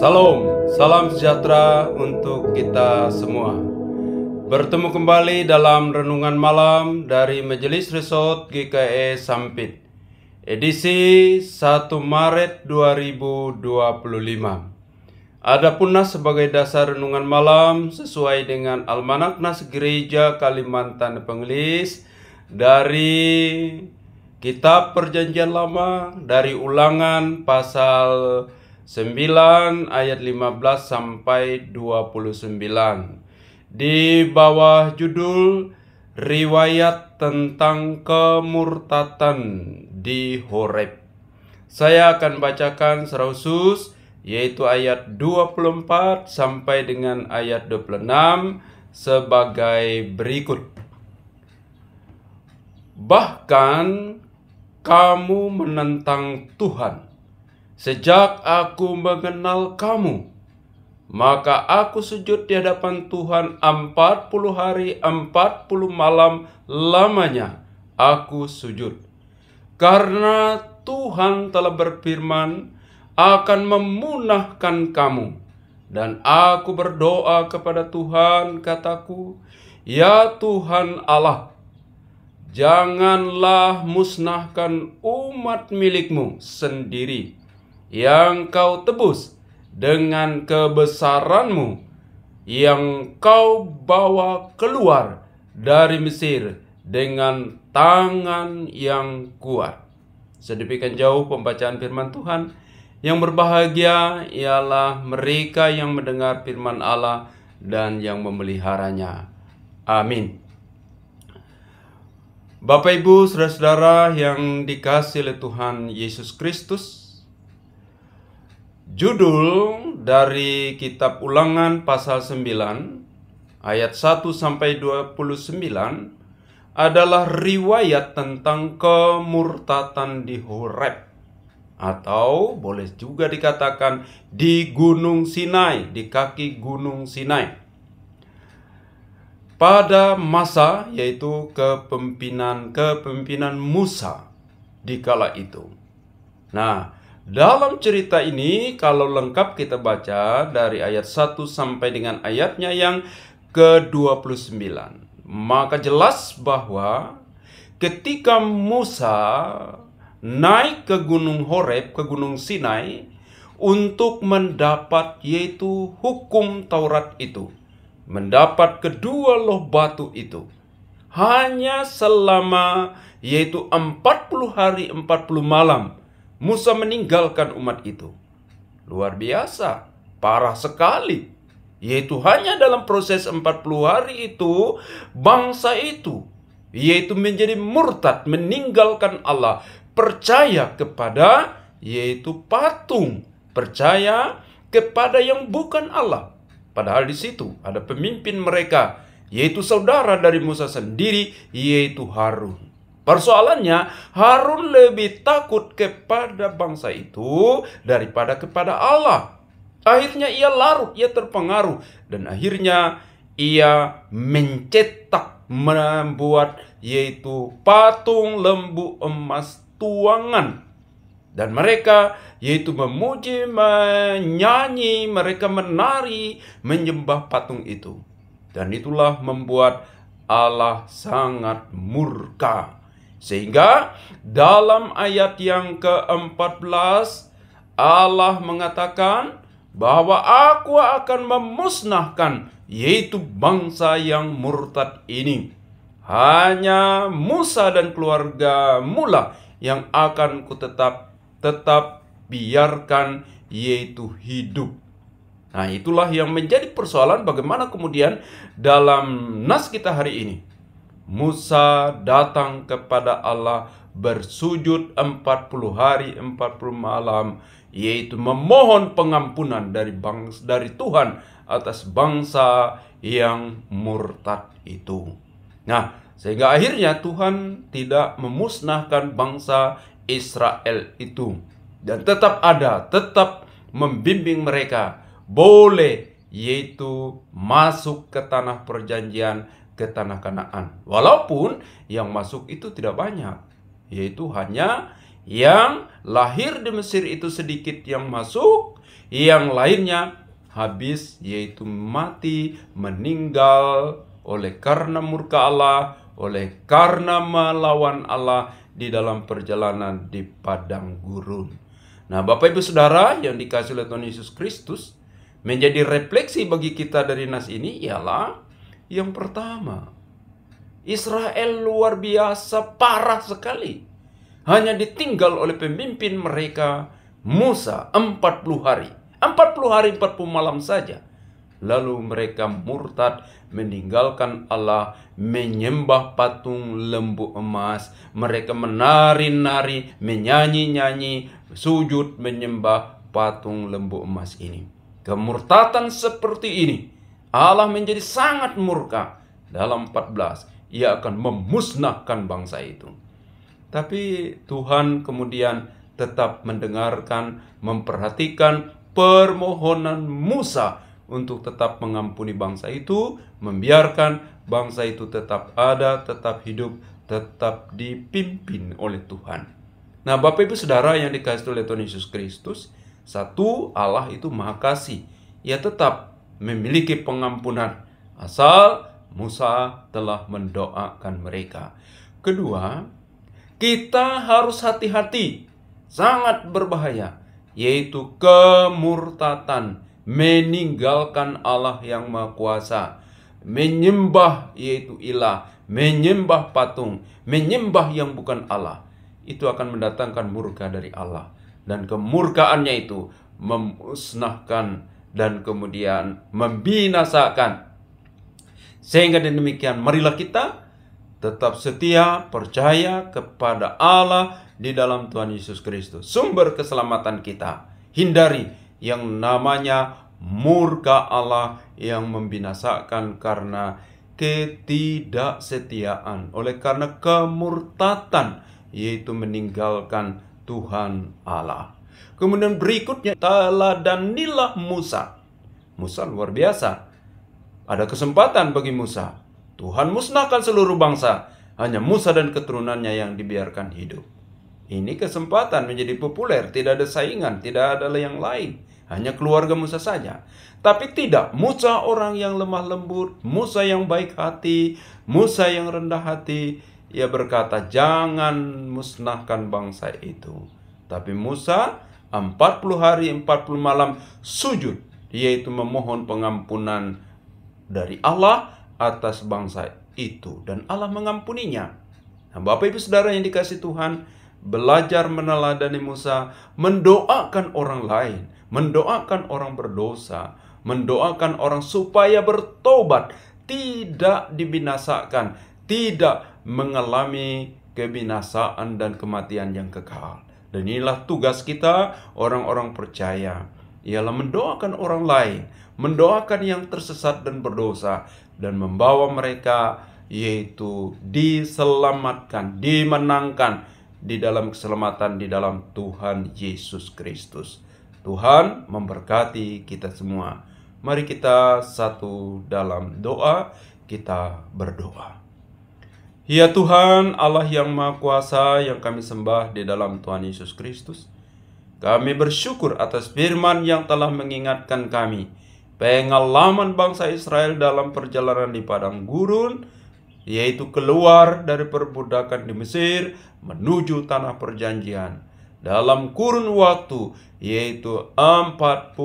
Salam, salam sejahtera untuk kita semua. Bertemu kembali dalam renungan malam dari Majelis Resort GKI Sampit, edisi 1 Maret 2025. Adapun nas sebagai dasar renungan malam sesuai dengan Almanak Nas Gereja Kalimantan Pengelis dari Kitab Perjanjian Lama, dari Ulangan pasal 9 ayat 15 sampai 29, di bawah judul Riwayat tentang Kemurtatan di Horeb. Saya akan bacakan secara khusus yaitu ayat 24 sampai dengan ayat 26 sebagai berikut. Bahkan kamu menentang Tuhan sejak aku mengenal kamu, maka aku sujud di hadapan Tuhan 40 hari 40 malam lamanya aku sujud. Karena Tuhan telah berfirman akan memunahkan kamu. Dan aku berdoa kepada Tuhan, kataku, ya Tuhan Allah, janganlah musnahkan umat milikmu sendiri yang kau tebus dengan kebesaranmu, yang kau bawa keluar dari Mesir dengan tangan yang kuat. Sedemikian jauh pembacaan firman Tuhan. Yang berbahagia ialah mereka yang mendengar firman Allah dan yang memeliharanya. Amin. Bapak, Ibu, saudara-saudara yang dikasihi oleh Tuhan Yesus Kristus, judul dari kitab Ulangan pasal 9 ayat 1 sampai 29 adalah riwayat tentang kemurtatan di Horeb, atau boleh juga dikatakan di Gunung Sinai, di kaki Gunung Sinai, pada masa yaitu kepemimpinan Musa di kala itu. Nah, dalam cerita ini kalau lengkap kita baca dari ayat 1 sampai dengan ayatnya yang ke-29, maka jelas bahwa ketika Musa naik ke Gunung Horeb, ke Gunung Sinai, untuk mendapat yaitu hukum Taurat itu, mendapat kedua loh batu itu, hanya selama yaitu 40 hari 40 malam Musa meninggalkan umat itu. Luar biasa, parah sekali. Yaitu hanya dalam proses 40 hari itu, bangsa itu yaitu menjadi murtad, meninggalkan Allah, percaya kepada yaitu patung, percaya kepada yang bukan Allah. Padahal di situ ada pemimpin mereka, yaitu saudara dari Musa sendiri, yaitu Harun. Persoalannya, Harun lebih takut kepada bangsa itu daripada kepada Allah. Akhirnya ia larut, ia terpengaruh, dan akhirnya ia mencetak, membuat yaitu patung lembu emas tuangan. Dan mereka yaitu memuji, menyanyi, mereka menari, menyembah patung itu. Dan itulah membuat Allah sangat murka. Sehingga dalam ayat yang ke-14 Allah mengatakan bahwa aku akan memusnahkan yaitu bangsa yang murtad ini. Hanya Musa dan keluarga mula yang akan ku tetap biarkan yaitu hidup. Nah, itulah yang menjadi persoalan bagaimana kemudian dalam nas kita hari ini. Musa datang kepada Allah bersujud 40 hari 40 malam, yaitu memohon pengampunan dari Tuhan atas bangsa yang murtad itu. Nah, sehingga akhirnya Tuhan tidak memusnahkan bangsa Israel itu, dan tetap ada, tetap membimbing mereka boleh yaitu masuk ke tanah perjanjian, ke tanah Kanaan. Walaupun yang masuk itu tidak banyak, yaitu hanya Yang lahir di Mesir itu sedikit yang masuk, yang lainnya habis, yaitu mati, meninggal oleh karena murka Allah, oleh karena melawan Allah di dalam perjalanan di padang gurun. Nah, Bapak Ibu Saudara yang dikasihi oleh Tuhan Yesus Kristus, menjadi refleksi bagi kita dari nas ini ialah yang pertama, Israel luar biasa parah sekali. Hanya ditinggal oleh pemimpin mereka Musa 40 hari. 40 hari 40 malam saja. Lalu mereka murtad, meninggalkan Allah, menyembah patung lembu emas. Mereka menari-nari, menyanyi-nyanyi, sujud menyembah patung lembu emas ini. Kemurtatan seperti ini, Allah menjadi sangat murka. Dalam 14, Ia akan memusnahkan bangsa itu. Tapi Tuhan kemudian tetap mendengarkan, memperhatikan permohonan Musa untuk tetap mengampuni bangsa itu, membiarkan bangsa itu tetap ada, tetap hidup, tetap dipimpin oleh Tuhan. Nah, Bapak Ibu Saudara yang dikasihi oleh Tuhan Yesus Kristus, satu, Allah itu Maha Kasih. Ia tetap memiliki pengampunan asal Musa telah mendoakan mereka. Kedua, kita harus hati-hati, sangat berbahaya, yaitu kemurtatan, meninggalkan Allah yang Maha Kuasa, menyembah yaitu ilah, menyembah patung, menyembah yang bukan Allah. Itu akan mendatangkan murka dari Allah, dan kemurkaannya itu memusnahkan dan kemudian membinasakan. Sehingga demikian, marilah kita tetap setia, percaya kepada Allah di dalam Tuhan Yesus Kristus, sumber keselamatan kita. Hindari yang namanya murka Allah yang membinasakan karena ketidaksetiaan, oleh karena kemurtatan, yaitu meninggalkan Tuhan Allah. Kemudian berikutnya, teladanilah Musa. Musa luar biasa. Ada kesempatan bagi Musa. Tuhan musnahkan seluruh bangsa, hanya Musa dan keturunannya yang dibiarkan hidup. Ini kesempatan menjadi populer, tidak ada saingan, tidak ada yang lain, hanya keluarga Musa saja. Tapi tidak, Musa orang yang lemah lembut, Musa yang baik hati, Musa yang rendah hati. Ia berkata, jangan musnahkan bangsa itu. Tapi Musa 40 hari 40 malam sujud, yaitu memohon pengampunan dari Allah atas bangsa itu, dan Allah mengampuninya. Nah, Bapak Ibu Saudara yang dikasihi Tuhan, belajar meneladani Musa, mendoakan orang lain, mendoakan orang berdosa, mendoakan orang supaya bertobat, tidak dibinasakan, tidak mengalami kebinasaan dan kematian yang kekal. Dan inilah tugas kita, orang-orang percaya, ialah mendoakan orang lain, mendoakan yang tersesat dan berdosa, dan membawa mereka yaitu diselamatkan, dimenangkan di dalam keselamatan di dalam Tuhan Yesus Kristus. Tuhan memberkati kita semua. Mari kita satu dalam doa, kita berdoa. Ya Tuhan, Allah yang Maha Kuasa yang kami sembah di dalam Tuhan Yesus Kristus, kami bersyukur atas firman yang telah mengingatkan kami pengalaman bangsa Israel dalam perjalanan di padang gurun, yaitu keluar dari perbudakan di Mesir menuju tanah perjanjian dalam kurun waktu yaitu 40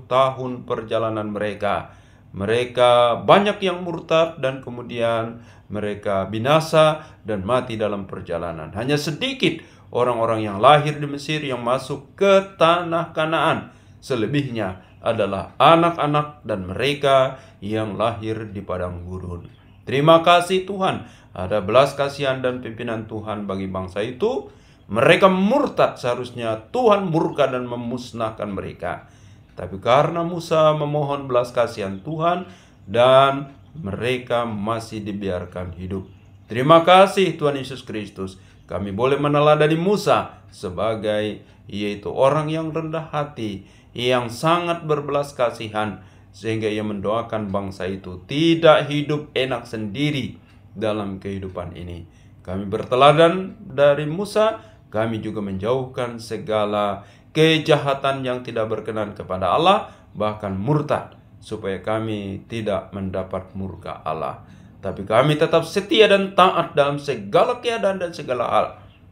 tahun perjalanan mereka. Mereka banyak yang murtad dan kemudian mereka binasa dan mati dalam perjalanan. Hanya sedikit orang-orang yang lahir di Mesir yang masuk ke tanah Kanaan. Selebihnya adalah anak-anak dan mereka yang lahir di padang gurun. Terima kasih Tuhan, ada belas kasihan dan pimpinan Tuhan bagi bangsa itu. Mereka murtad, seharusnya Tuhan murka dan memusnahkan mereka. Tapi karena Musa memohon belas kasihan Tuhan, dan mereka masih dibiarkan hidup. Terima kasih Tuhan Yesus Kristus. Kami boleh meneladani Musa sebagai yaitu orang yang rendah hati, yang sangat berbelas kasihan, sehingga ia mendoakan bangsa itu tidak hidup enak sendiri dalam kehidupan ini. Kami berteladan dari Musa kami juga menjauhkan segala kejahatan yang tidak berkenan kepada Allah, bahkan murtad, supaya kami tidak mendapat murka Allah. Tapi kami tetap setia dan taat dalam segala keadaan dan segala hal,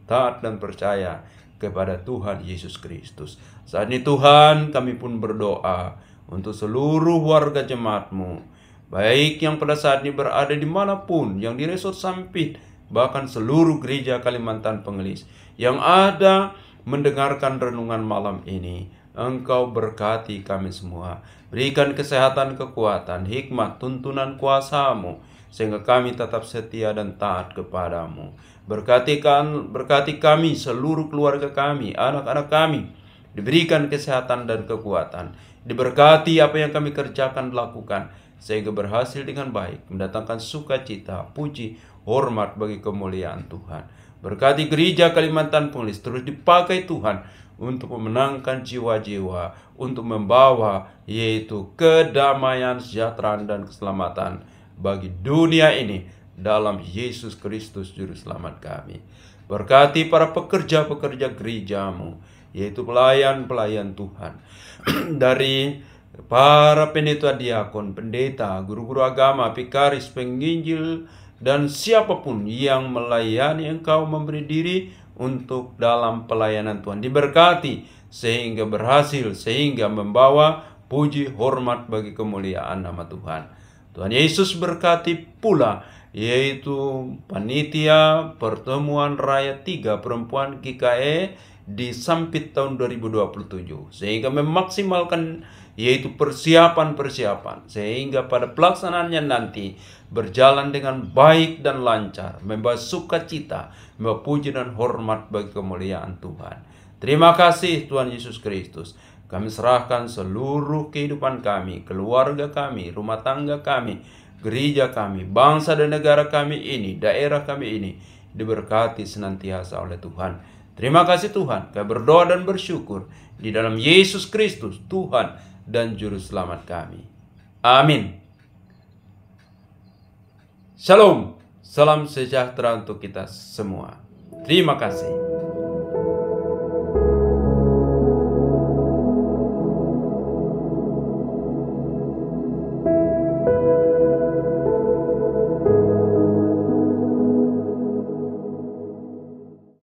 taat dan percaya kepada Tuhan Yesus Kristus. Saat ini Tuhan, kami pun berdoa untuk seluruh warga jemaat-Mu, baik yang pada saat ini berada dimanapun, yang di Resort Sampit, bahkan seluruh gereja Kalimantan Pengelis yang ada mendengarkan renungan malam ini. Engkau berkati kami semua, berikan kesehatan, kekuatan, hikmat, tuntunan kuasa-Mu, sehingga kami tetap setia dan taat kepadamu. Berkati kami, seluruh keluarga kami, anak-anak kami, diberikan kesehatan dan kekuatan. Diberkati apa yang kami kerjakan, lakukan, sehingga berhasil dengan baik, mendatangkan sukacita, puji, hormat bagi kemuliaan Tuhan. Berkati gereja Kalimantan Pengelis terus dipakai Tuhan untuk memenangkan jiwa-jiwa, untuk membawa yaitu kedamaian, kesejahteraan, dan keselamatan bagi dunia ini dalam Yesus Kristus Juru Selamat kami. Berkati para pekerja-pekerja gereja-Mu, yaitu pelayan-pelayan Tuhan, dari para pendeta diakon, pendeta, guru-guru agama, pikaris, penginjil, dan siapapun yang melayani Engkau, memberi diri untuk dalam pelayanan Tuhan. Diberkati sehingga berhasil, sehingga membawa puji hormat bagi kemuliaan nama Tuhan. Tuhan Yesus berkati pula yaitu panitia pertemuan raya 3 perempuan GKE di Sampit tahun 2027, sehingga memaksimalkan yaitu persiapan-persiapan, sehingga pada pelaksanaannya nanti berjalan dengan baik dan lancar, membawa sukacita, membawa puji dan hormat bagi kemuliaan Tuhan. Terima kasih Tuhan Yesus Kristus. Kami serahkan seluruh kehidupan kami, keluarga kami, rumah tangga kami, gereja kami, bangsa dan negara kami ini, daerah kami ini, diberkati senantiasa oleh Tuhan. Terima kasih Tuhan. Kami berdoa dan bersyukur di dalam Yesus Kristus, Tuhan dan Juru Selamat kami. Amin. Shalom. Salam sejahtera untuk kita semua. Terima kasih.